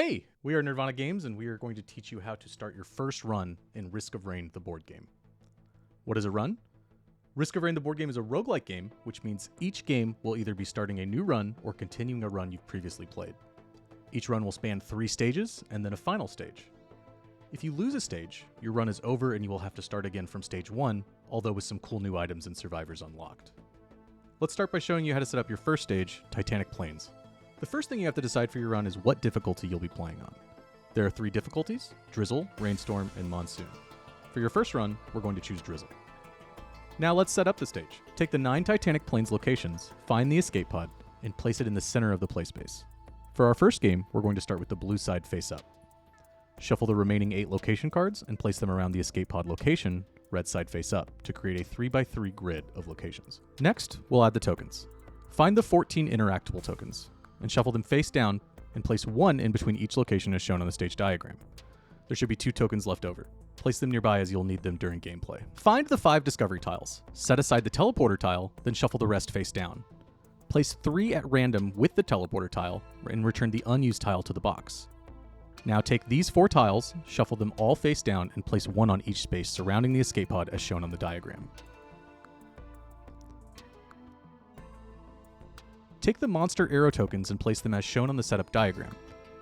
Hey, we are Nirvana Games, and we are going to teach you how to start your first run in Risk of Rain, the board game. What is a run? Risk of Rain, the board game is a roguelike game, which means each game will either be starting a new run or continuing a run you've previously played. Each run will span 3 stages and then a final stage. If you lose a stage, your run is over and you will have to start again from stage 1, although with some cool new items and survivors unlocked. Let's start by showing you how to set up your first stage, Titanic Plains. The first thing you have to decide for your run is what difficulty you'll be playing on. There are 3 difficulties: Drizzle, Rainstorm, and Monsoon. For your first run, we're going to choose Drizzle. Now let's set up the stage. Take the 9 Titanic Plains locations, find the escape pod, and place it in the center of the play space. For our first game, we're going to start with the blue side face up. Shuffle the remaining 8 location cards and place them around the escape pod location, red side face up, to create a 3x3 grid of locations. Next, we'll add the tokens. Find the 14 interactable tokens and shuffle them face down and place 1 in between each location as shown on the stage diagram. There should be 2 tokens left over. Place them nearby as you'll need them during gameplay. Find the 5 discovery tiles. Set aside the teleporter tile, then shuffle the rest face down. Place 3 at random with the teleporter tile and return the unused tile to the box. Now take these 4 tiles, shuffle them all face down, and place 1 on each space surrounding the escape pod as shown on the diagram. Take the monster arrow tokens and place them as shown on the setup diagram.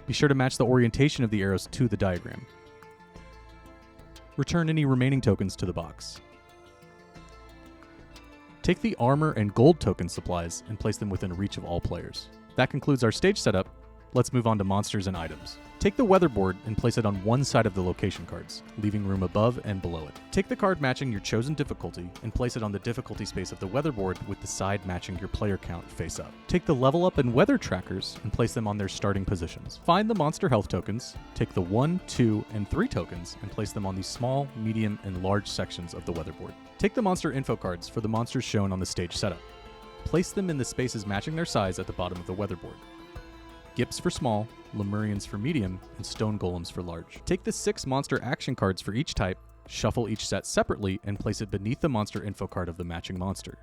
Be sure to match the orientation of the arrows to the diagram. Return any remaining tokens to the box. Take the armor and gold token supplies and place them within reach of all players. That concludes our stage setup. Let's move on to monsters and items. Take the weatherboard and place it on one side of the location cards, leaving room above and below it. Take the card matching your chosen difficulty and place it on the difficulty space of the weatherboard with the side matching your player count face up. Take the level up and weather trackers and place them on their starting positions. Find the monster health tokens, take the 1, 2, and 3 tokens and place them on the small, medium, and large sections of the weatherboard. Take the monster info cards for the monsters shown on the stage setup. Place them in the spaces matching their size at the bottom of the weatherboard. Gips for small, Lemurians for medium, and stone golems for large. Take the 6 monster action cards for each type, shuffle each set separately, and place it beneath the monster info card of the matching monster.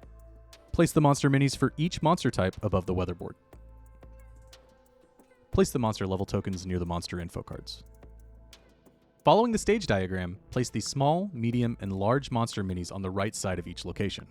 Place the monster minis for each monster type above the weatherboard. Place the monster level tokens near the monster info cards. Following the stage diagram, place the small, medium, and large monster minis on the right side of each location.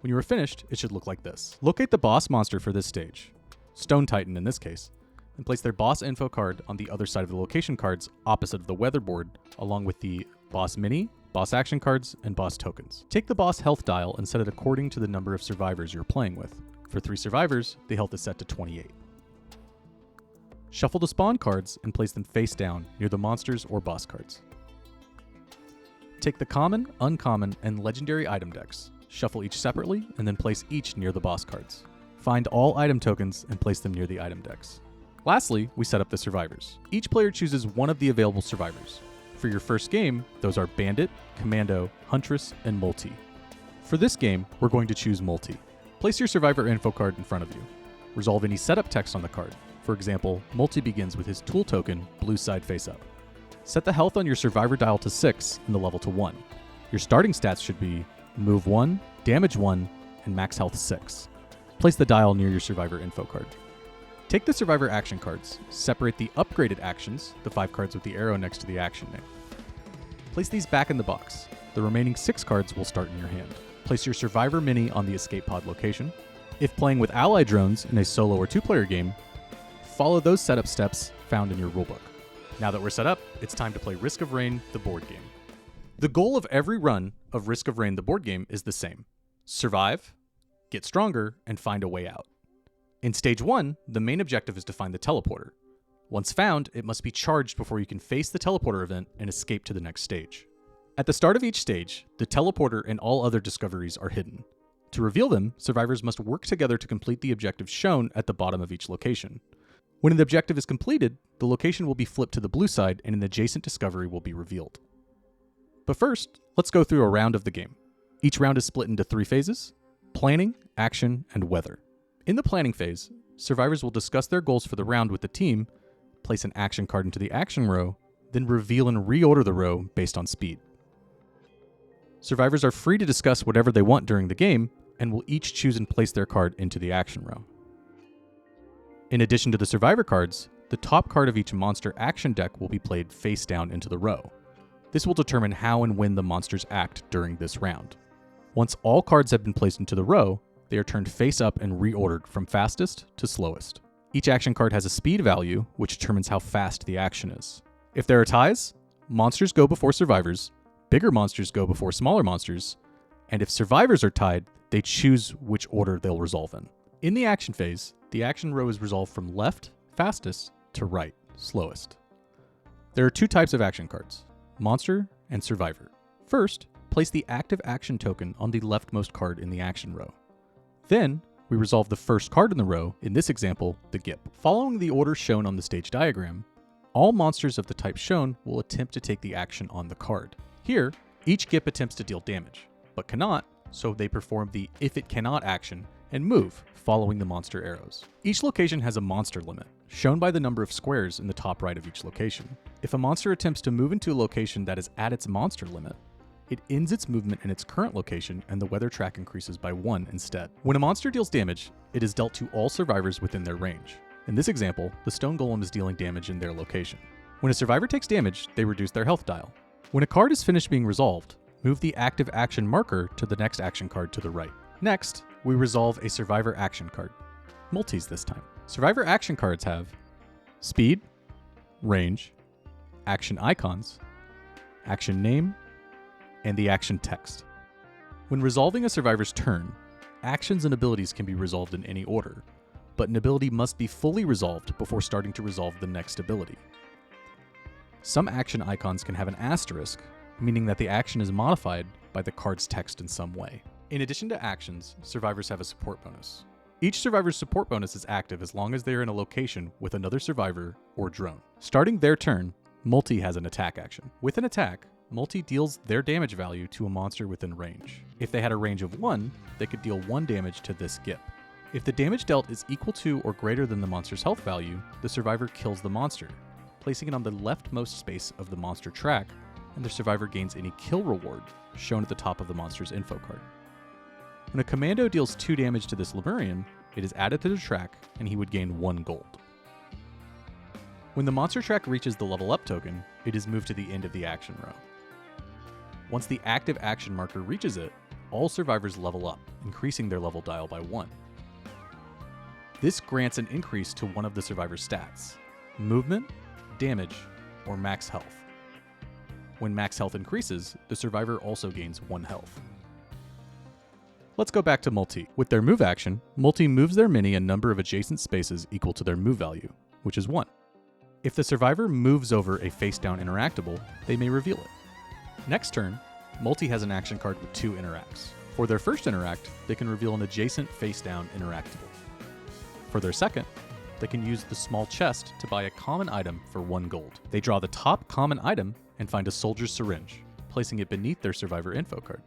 When you are finished, it should look like this. Locate the boss monster for this stage, Stone Titan in this case, and place their boss info card on the other side of the location cards opposite of the weatherboard, along with the boss mini, boss action cards, and boss tokens. Take the boss health dial and set it according to the number of survivors you're playing with. For 3 survivors, the health is set to 28. Shuffle the spawn cards and place them face down near the monsters or boss cards. Take the common, uncommon, and legendary item decks. Shuffle each separately, and then place each near the boss cards. Find all item tokens and place them near the item decks. Lastly, we set up the survivors. Each player chooses one of the available survivors. For your first game, those are Bandit, Commando, Huntress, and Multi. For this game, we're going to choose Multi. Place your survivor info card in front of you. Resolve any setup text on the card. For example, Multi begins with his tool token, blue side face up. Set the health on your survivor dial to 6 and the level to 1. Your starting stats should be Move 1, Damage 1, and Max Health 6. Place the dial near your survivor info card. Take the survivor action cards, separate the upgraded actions, the 5 cards with the arrow next to the action name. Place these back in the box. The remaining 6 cards will start in your hand. Place your survivor mini on the escape pod location. If playing with ally drones in a solo or 2-player game, follow those setup steps found in your rulebook. Now that we're set up, it's time to play Risk of Rain, the board game. The goal of every run of Risk of Rain, the board game, is the same. Survive, get stronger, and find a way out. In Stage 1, the main objective is to find the teleporter. Once found, it must be charged before you can face the teleporter event and escape to the next stage. At the start of each stage, the teleporter and all other discoveries are hidden. To reveal them, survivors must work together to complete the objectives shown at the bottom of each location. When an objective is completed, the location will be flipped to the blue side and an adjacent discovery will be revealed. But first, let's go through a round of the game. Each round is split into 3 phases: planning, action, and weather. In the planning phase, survivors will discuss their goals for the round with the team, place an action card into the action row, then reveal and reorder the row based on speed. Survivors are free to discuss whatever they want during the game, and will each choose and place their card into the action row. In addition to the survivor cards, the top card of each monster action deck will be played face down into the row. This will determine how and when the monsters act during this round. Once all cards have been placed into the row, they are turned face up and reordered from fastest to slowest. Each action card has a speed value, which determines how fast the action is. If there are ties, monsters go before survivors, bigger monsters go before smaller monsters, and if survivors are tied, they choose which order they'll resolve in. In the action phase, the action row is resolved from left, fastest, to right, slowest. There are two types of action cards, monster and survivor. First, place the active action token on the leftmost card in the action row. Then, we resolve the first card in the row, in this example, the GIP. Following the order shown on the stage diagram, all monsters of the type shown will attempt to take the action on the card. Here, each GIP attempts to deal damage, but cannot, so they perform the if it cannot action and move, following the monster arrows. Each location has a monster limit, shown by the number of squares in the top right of each location. If a monster attempts to move into a location that is at its monster limit, it ends its movement in its current location and the weather track increases by 1 instead. When a monster deals damage, it is dealt to all survivors within their range. In this example, the stone golem is dealing damage in their location. When a survivor takes damage, they reduce their health dial. When a card is finished being resolved, move the active action marker to the next action card to the right. Next, we resolve a survivor action card. Multis this time. Survivor action cards have speed, range, action icons, action name, and the action text. When resolving a survivor's turn, actions and abilities can be resolved in any order, but an ability must be fully resolved before starting to resolve the next ability. Some action icons can have an asterisk, meaning that the action is modified by the card's text in some way. In addition to actions, survivors have a support bonus. Each survivor's support bonus is active as long as they are in a location with another survivor or drone. Starting their turn, Multi has an attack action. With an attack, Multi deals their damage value to a monster within range. If they had a range of 1, they could deal 1 damage to this GIP. If the damage dealt is equal to or greater than the monster's health value, the survivor kills the monster, placing it on the leftmost space of the monster track, and the survivor gains any kill reward, shown at the top of the monster's info card. When a commando deals 2 damage to this Lemurian, it is added to the track, and he would gain 1 gold. When the monster track reaches the level up token, it is moved to the end of the action row. Once the active action marker reaches it, all survivors level up, increasing their level dial by 1. This grants an increase to one of the survivor's stats: movement, damage, or max health. When max health increases, the survivor also gains 1 health. Let's go back to Multi. With their move action, Multi moves their mini a number of adjacent spaces equal to their move value, which is 1. If the survivor moves over a face-down interactable, they may reveal it. Next turn, Multi has an action card with 2 interacts. For their first interact, they can reveal an adjacent face-down interactable. For their second, they can use the small chest to buy a common item for 1 gold. They draw the top common item and find a soldier's syringe, placing it beneath their survivor info card.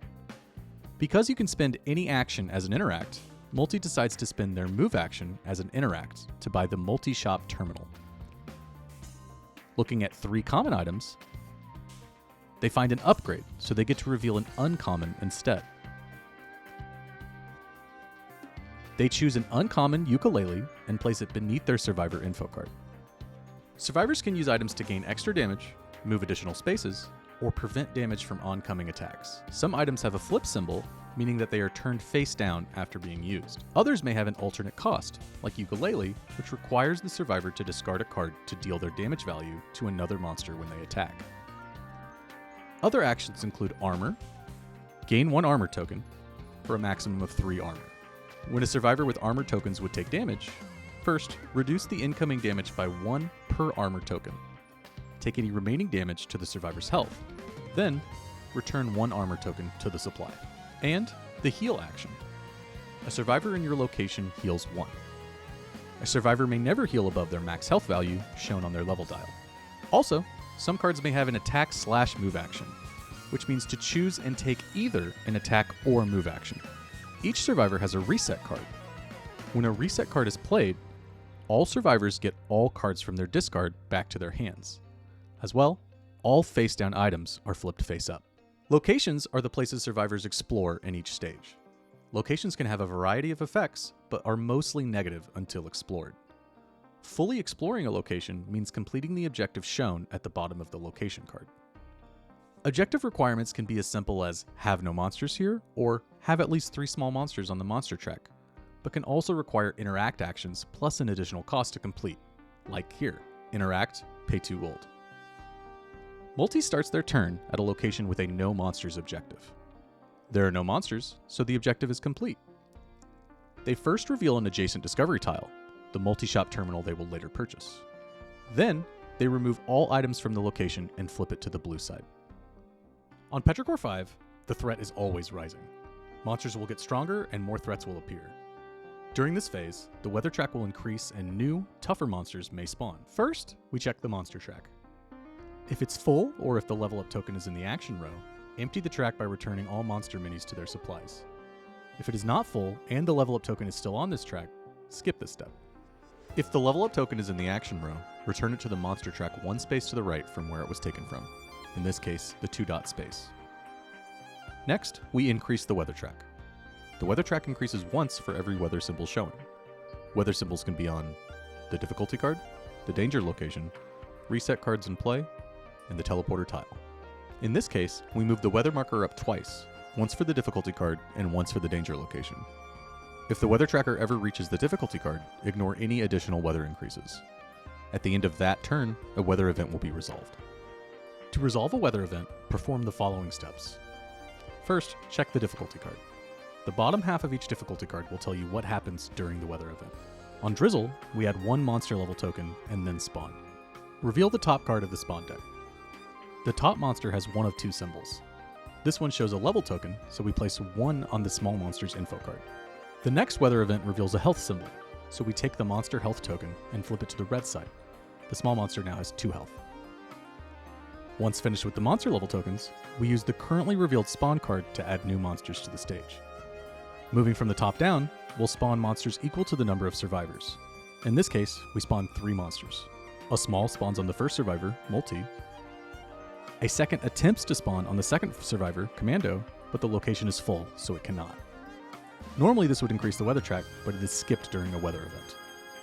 Because you can spend any action as an interact, Multi decides to spend their move action as an interact to buy the multi-shop terminal. Looking at 3 common items, they find an upgrade, so they get to reveal an uncommon instead. They choose an uncommon ukulele and place it beneath their survivor info card. Survivors can use items to gain extra damage, move additional spaces, or prevent damage from oncoming attacks. Some items have a flip symbol, meaning that they are turned face down after being used. Others may have an alternate cost, like ukulele, which requires the survivor to discard a card to deal their damage value to another monster when they attack. Other actions include armor, gain 1 armor token, for a maximum of 3 armor. When a survivor with armor tokens would take damage, first, reduce the incoming damage by 1 per armor token. Take any remaining damage to the survivor's health. Then, return 1 armor token to the supply. And the heal action. A survivor in your location heals 1. A survivor may never heal above their max health value, shown on their level dial. Also, some cards may have an attack/move action, which means to choose and take either an attack or move action. Each survivor has a reset card. When a reset card is played, all survivors get all cards from their discard back to their hands. As well, all face-down items are flipped face-up. Locations are the places survivors explore in each stage. Locations can have a variety of effects, but are mostly negative until explored. Fully exploring a location means completing the objective shown at the bottom of the location card. Objective requirements can be as simple as have no monsters here, or have at least 3 small monsters on the monster track, but can also require interact actions plus an additional cost to complete, like here, interact, pay 2 gold. Multi starts their turn at a location with a no monsters objective. There are no monsters, so the objective is complete. They first reveal an adjacent discovery tile, the multi-shop terminal they will later purchase. Then, they remove all items from the location and flip it to the blue side. On Petrichor 5, the threat is always rising. Monsters will get stronger and more threats will appear. During this phase, the weather track will increase and new, tougher monsters may spawn. First, we check the monster track. If it's full, or if the level up token is in the action row, empty the track by returning all monster minis to their supplies. If it is not full and the level up token is still on this track, skip this step. If the level up token is in the action row, return it to the monster track 1 space to the right from where it was taken from. In this case, the 2 dot space. Next, we increase the weather track. The weather track increases once for every weather symbol shown. Weather symbols can be on the difficulty card, the danger location, reset cards in play, and the teleporter tile. In this case, we move the weather marker up twice, once for the difficulty card and once for the danger location. If the weather tracker ever reaches the difficulty card, ignore any additional weather increases. At the end of that turn, a weather event will be resolved. To resolve a weather event, perform the following steps. First, check the difficulty card. The bottom half of each difficulty card will tell you what happens during the weather event. On Drizzle, we add 1 monster level token and then spawn. Reveal the top card of the spawn deck. The top monster has one of 2 symbols. This one shows a level token, so we place 1 on the small monster's info card. The next weather event reveals a health symbol, so we take the monster health token and flip it to the red side. The small monster now has 2 health. Once finished with the monster level tokens, we use the currently revealed spawn card to add new monsters to the stage. Moving from the top down, we'll spawn monsters equal to the number of survivors. In this case, we spawn 3 monsters. A small spawns on the first survivor, Multi. A second attempts to spawn on the second survivor, Commando, but the location is full, so it cannot. Normally this would increase the weather track, but it is skipped during a weather event.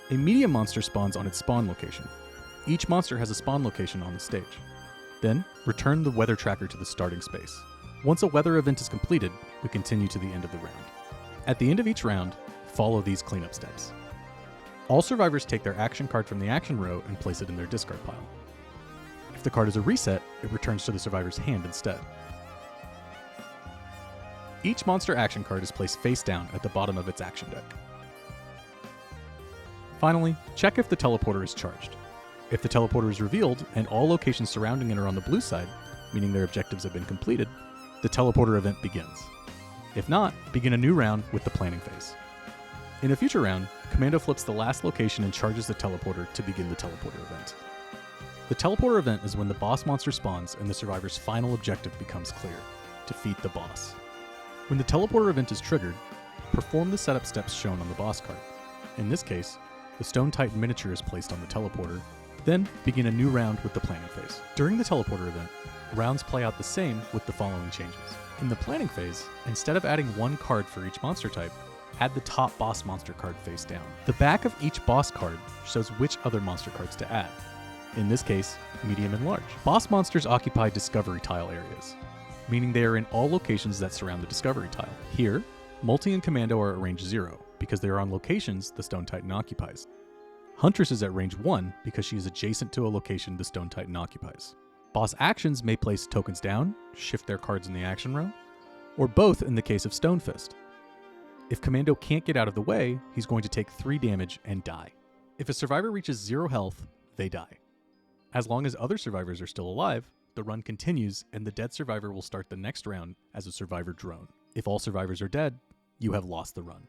A medium monster spawns on its spawn location. Each monster has a spawn location on the stage. Then, return the weather tracker to the starting space. Once a weather event is completed, we continue to the end of the round. At the end of each round, follow these cleanup steps. All survivors take their action card from the action row and place it in their discard pile. If the card is a reset, it returns to the survivor's hand instead. Each monster action card is placed face down at the bottom of its action deck. Finally, check if the teleporter is charged. If the teleporter is revealed and all locations surrounding it are on the blue side, meaning their objectives have been completed, the teleporter event begins. If not, begin a new round with the planning phase. In a future round, Commando flips the last location and charges the teleporter to begin the teleporter event. The teleporter event is when the boss monster spawns and the survivor's final objective becomes clear: defeat the boss. When the teleporter event is triggered, perform the setup steps shown on the boss card. In this case, the Stone Titan miniature is placed on the teleporter. Then, begin a new round with the planning phase. During the teleporter event, rounds play out the same with the following changes. In the planning phase, instead of adding 1 card for each monster type, add the top boss monster card face down. The back of each boss card shows which other monster cards to add. In this case, medium and large. Boss monsters occupy discovery tile areas, meaning they are in all locations that surround the discovery tile. Here, Multi and Commando are at range 0, because they are on locations the Stone Titan occupies. Huntress is at range 1 because she is adjacent to a location the Stone Titan occupies. Boss actions may place tokens down, shift their cards in the action row, or both in the case of Stone Fist. If Commando can't get out of the way, he's going to take 3 damage and die. If a survivor reaches 0 health, they die. As long as other survivors are still alive, the run continues and the dead survivor will start the next round as a survivor drone. If all survivors are dead, you have lost the run.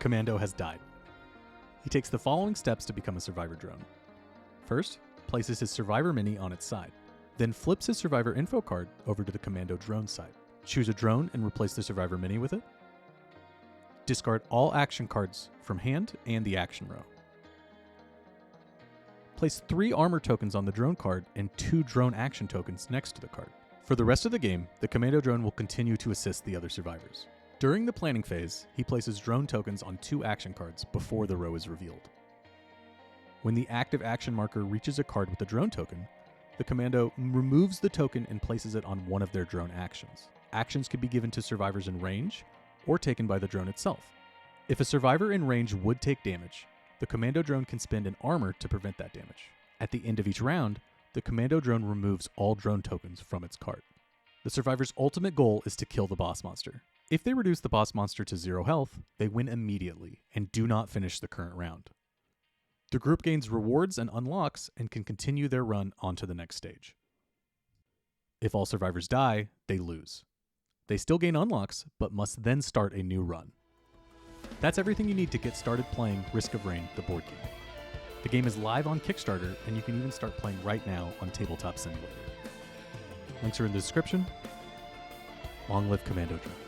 Commando has died. He takes the following steps to become a survivor drone. First, places his survivor mini on its side. Then flips his survivor info card over to the Commando drone side. Choose a drone and replace the survivor mini with it. Discard all action cards from hand and the action row. Place 3 armor tokens on the drone card and 2 drone action tokens next to the card. For the rest of the game, the Commando drone will continue to assist the other survivors. During the planning phase, he places drone tokens on 2 action cards before the row is revealed. When the active action marker reaches a card with a drone token, the commando removes the token and places it on one of their drone actions. Actions can be given to survivors in range or taken by the drone itself. If a survivor in range would take damage, the commando drone can spend an armor to prevent that damage. At the end of each round, the commando drone removes all drone tokens from its cart. The survivor's ultimate goal is to kill the boss monster. If they reduce the boss monster to 0 health, they win immediately and do not finish the current round. The group gains rewards and unlocks and can continue their run onto the next stage. If all survivors die, they lose. They still gain unlocks, but must then start a new run. That's everything you need to get started playing Risk of Rain, the board game. The game is live on Kickstarter, and you can even start playing right now on TableTop Simulator. Links are in the description. Long live Commando Drone.